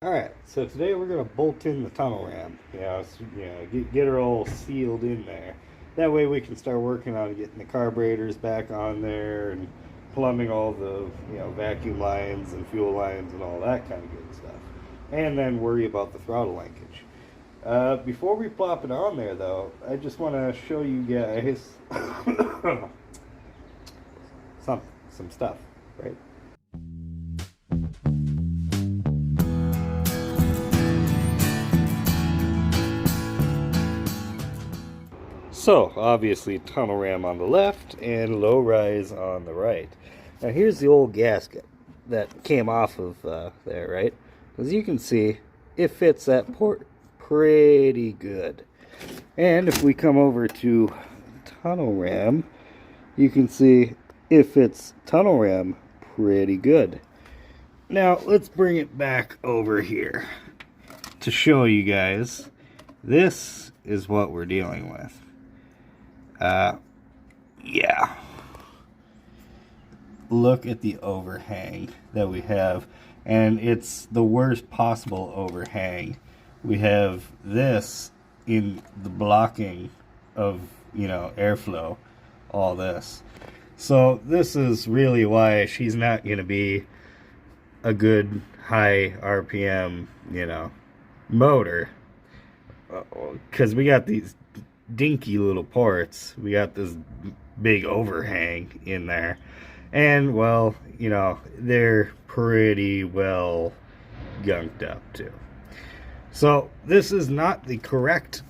Alright, so today we're going to bolt in the tunnel ram. Get her all sealed in there. That way we can start working on getting the carburetors back on there and plumbing all the vacuum lines and fuel lines and all that kind of good stuff. And then worry about the throttle linkage. Before we plop it on there though, I just want to show you guys some stuff, right? So, obviously tunnel ram on the left and low rise on the right. Now here's the old gasket that came off of there, right? As you can see, it fits that port pretty good. And if we come over to tunnel ram, you can see it fits tunnel ram pretty good. Now let's bring it back over here to show you guys. This is what we're dealing with. Yeah. Look at the overhang that we have, and it's the worst possible overhang. We have this in the blocking of, airflow, all this. So this is really why she's not going to be a good high RPM, motor. Because we got these dinky little ports, we got this big overhang in there, and well, they're pretty well gunked up too. So this is not the correct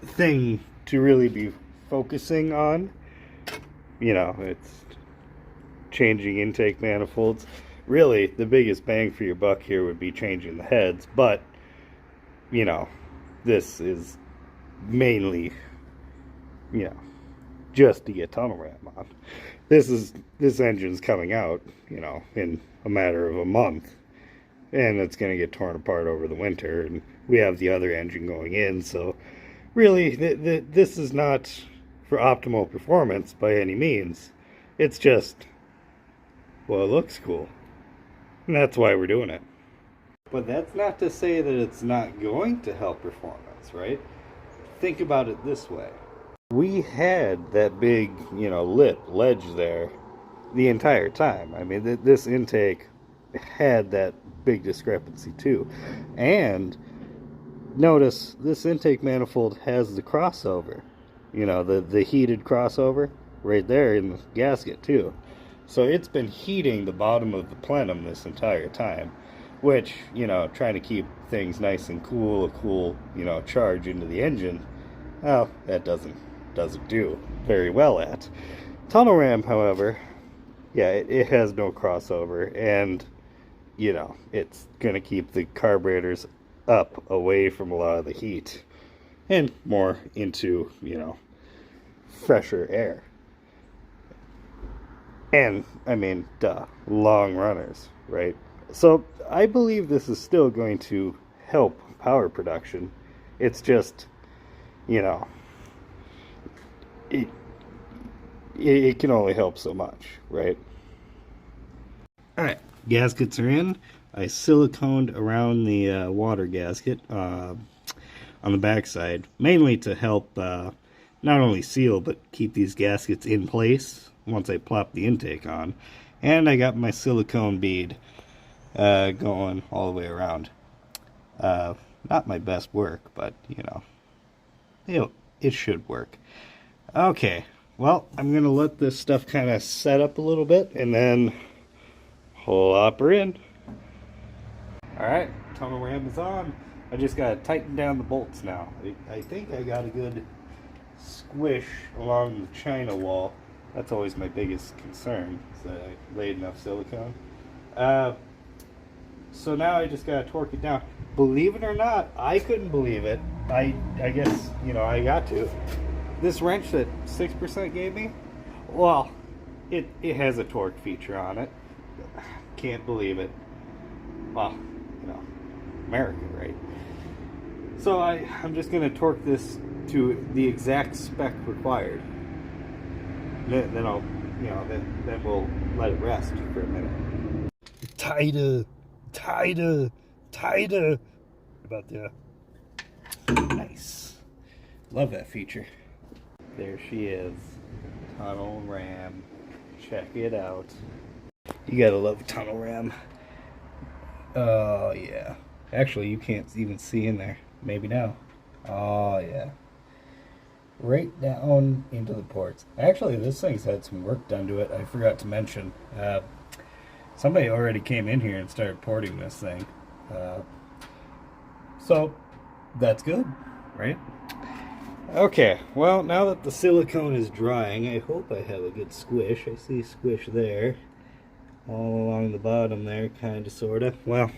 thing to really be focusing on. It's changing intake manifolds. Really, the biggest bang for your buck here would be changing the heads, but this is mainly just to get tunnel ram on. This engine's coming out, in a matter of a month, and it's going to get torn apart over the winter, and we have the other engine going in. So really, this is not for optimal performance by any means. It's just, well, it looks cool, and that's why we're doing it. But that's not to say that it's not going to help performance, right? Think about it this way. We had that big, ledge there the entire time. I mean, this intake had that big discrepancy too. And notice this intake manifold has the crossover, the heated crossover right there in the gasket too. So it's been heating the bottom of the plenum this entire time, which, trying to keep things nice and cool, a cool, charge into the engine, well, that doesn't do very well at. Tunnel ram, however, yeah, it has no crossover, and it's gonna keep the carburetors up away from a lot of the heat and more into fresher air. And I mean, long runners, right? So I believe this is still going to help power production. It's just, it can only help so much, right? Alright, gaskets are in. I siliconed around the water gasket on the backside, mainly to help not only seal, but keep these gaskets in place once I plop the intake on. And I got my silicone bead going all the way around. Not my best work, but it should work. Okay, well, I'm gonna let this stuff kind of set up a little bit and then plop her in. Alright, tunnel ram is on. I just gotta tighten down the bolts now. I think I got a good squish along the China wall. That's always my biggest concern, is that I laid enough silicone. So now I just gotta torque it down. Believe it or not, I couldn't believe it. I guess, I got to. This wrench that 6% gave me, well, it has a torque feature on it. Can't believe it. Well, America, right? So I'm just gonna torque this to the exact spec required. Then I'll, then we'll let it rest for a minute. Tighter, tighter. About the nice. Love that feature. There she is. Tunnel ram. Check it out. You gotta love tunnel ram. Oh yeah. Actually, you can't even see in there. Maybe now. Oh yeah. Right down into the ports. Actually, this thing's had some work done to it. I forgot to mention. Somebody already came in here and started porting this thing. So, that's good, right? Okay, well, now that the silicone is drying, I hope I have a good squish. I see squish there. All along the bottom there, kind of, sort of. Well,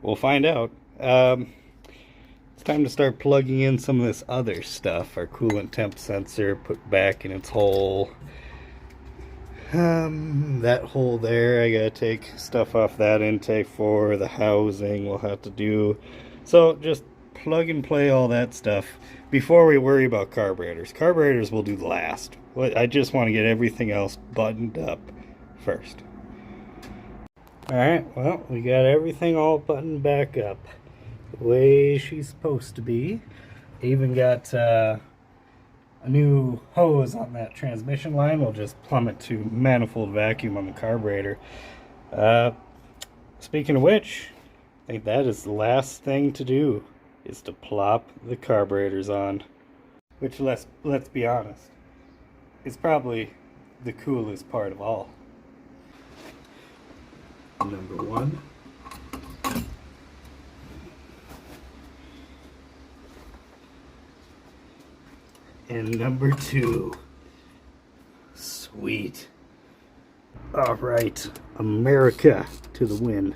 we'll find out. It's time to start plugging in some of this other stuff. Our coolant temp sensor put back in its hole. That hole there, I gotta take stuff off that intake for the housing. We'll have to do. So just plug and play all that stuff before we worry about carburetors. Carburetors will do last. I just want to get everything else buttoned up first. Alright, well, we got everything all buttoned back up the way she's supposed to be. Even got a new hose on that transmission line. We'll just plumb it to manifold vacuum on the carburetor. Speaking of which, I think that is the last thing to do, is to plop the carburetors on. Which, let's be honest, is probably the coolest part of all. Number one. And number two. Sweet. All right, America to the win.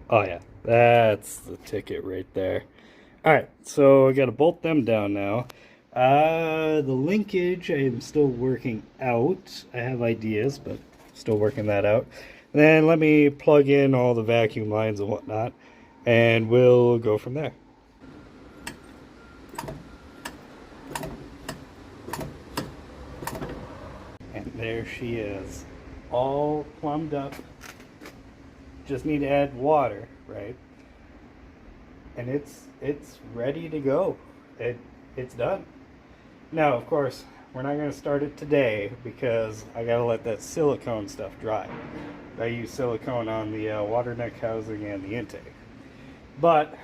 Oh yeah, that's the ticket right there. All right, so I got to bolt them down now. The linkage I am still working out. I have ideas, but still working that out. And then let me plug in all the vacuum lines and whatnot, and we'll go from there. And there she is, all plumbed up. Just need to add water, right? And it's ready to go. It's done. Now, of course, we're not going to start it today because I got to let that silicone stuff dry. I use silicone on the water neck housing and the intake. But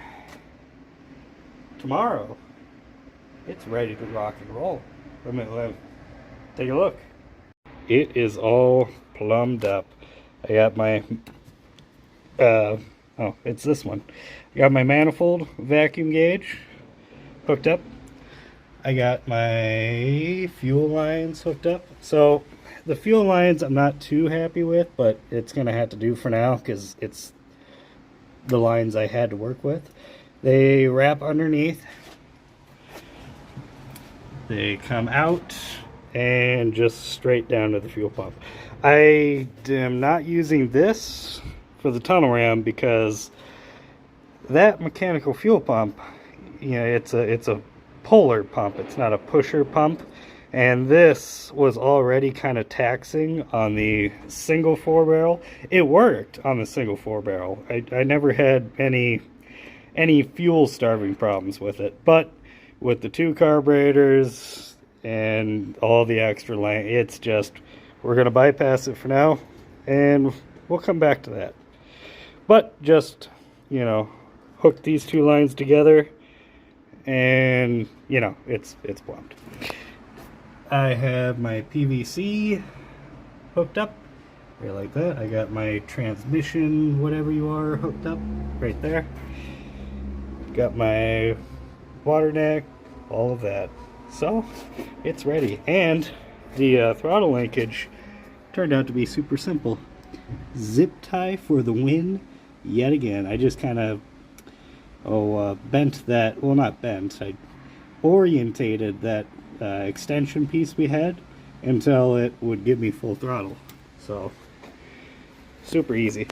tomorrow, it's ready to rock and roll. Let me take a look. It is all plumbed up. I got my oh, it's this one. I got my manifold vacuum gauge hooked up. I got my fuel lines hooked up. So the fuel lines I'm not too happy with, but it's gonna have to do for now because it's the lines I had to work with. They wrap underneath. They come out and just straight down to the fuel pump. I am not using this for the tunnel ram because that mechanical fuel pump, you know, it's a puller pump. It's not a pusher pump, and this was already kind of taxing on the single 4-barrel. It worked on the single 4-barrel. I never had any fuel starving problems with it, but with the 2 carburetors and all the extra lane, it's just, we're gonna bypass it for now and we'll come back to that. But just, you know, hook these 2 lines together and, you know, it's plumbed. I have my PVC hooked up right like that. I got my transmission, whatever you are, hooked up right there. Got my water neck, all of that. So it's ready. And the throttle linkage turned out to be super simple. Zip tie for the win yet again. I just kind of bent that, well, not bent, I orientated that extension piece we had until it would give me full throttle. So super easy.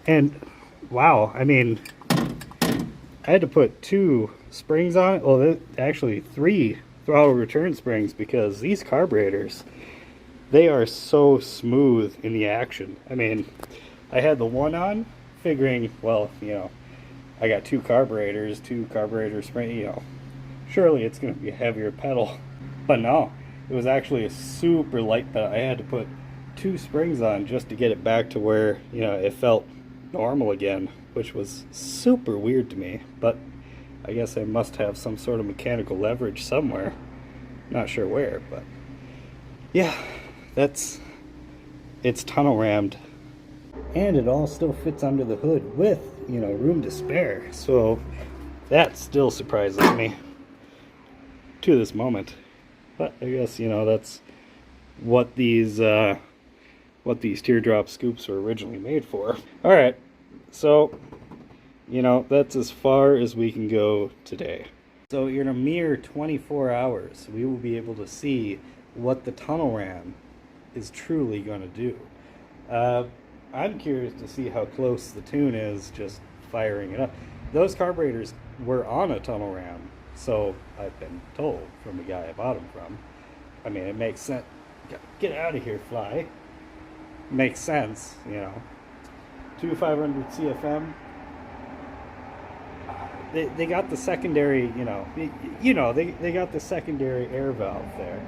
And wow, I mean, I had to put 2 springs on it. Well, actually 3 throttle return springs because these carburetors, they are so smooth in the action. I mean, I had the one on figuring, well, I got two carburetors, spring, surely it's going to be a heavier pedal. But no, it was actually a super light pedal. I had to put two springs on just to get it back to where, it felt normal again, which was super weird to me. But I guess I must have some sort of mechanical leverage somewhere. Not sure where, but yeah, it's tunnel rammed. And it all still fits under the hood with, room to spare. So that still surprises me to this moment. But I guess, that's what these teardrop scoops were originally made for. All right, so that's as far as we can go today. So in a mere 24 hours, we will be able to see what the tunnel ram is truly going to do. I'm curious to see how close the tune is just firing it up. Those carburetors were on a tunnel ram, so I've been told from the guy I bought them from. I mean, it makes sense. Get out of here, fly. Makes sense, 2500 CFM. They got the secondary, they got the secondary air valve there.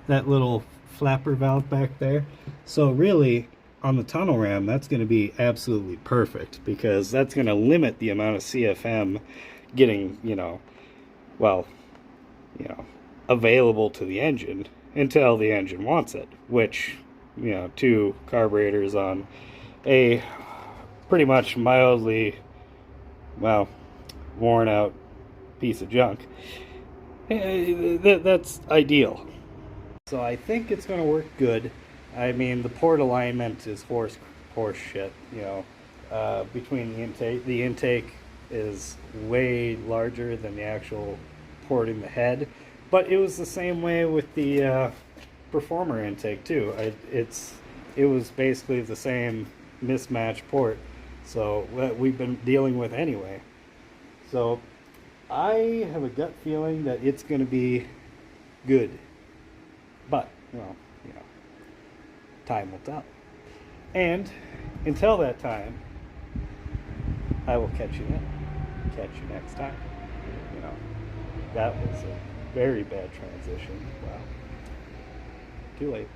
That little flapper valve back there. So really, on the tunnel ram, that's going to be absolutely perfect, because that's going to limit the amount of CFM getting, available to the engine until the engine wants it, which, two carburetors on a pretty much mildly, worn out piece of junk, that's ideal. So I think it's going to work good. I mean, the port alignment is horse shit, between the intake is way larger than the actual port in the head, but it was the same way with the Performer intake too. It was basically the same mismatched port, so we've been dealing with anyway. So I have a gut feeling that it's going to be good, but time will tell. And until that time, I will catch you next time. That was a very bad transition. Wow. Too late.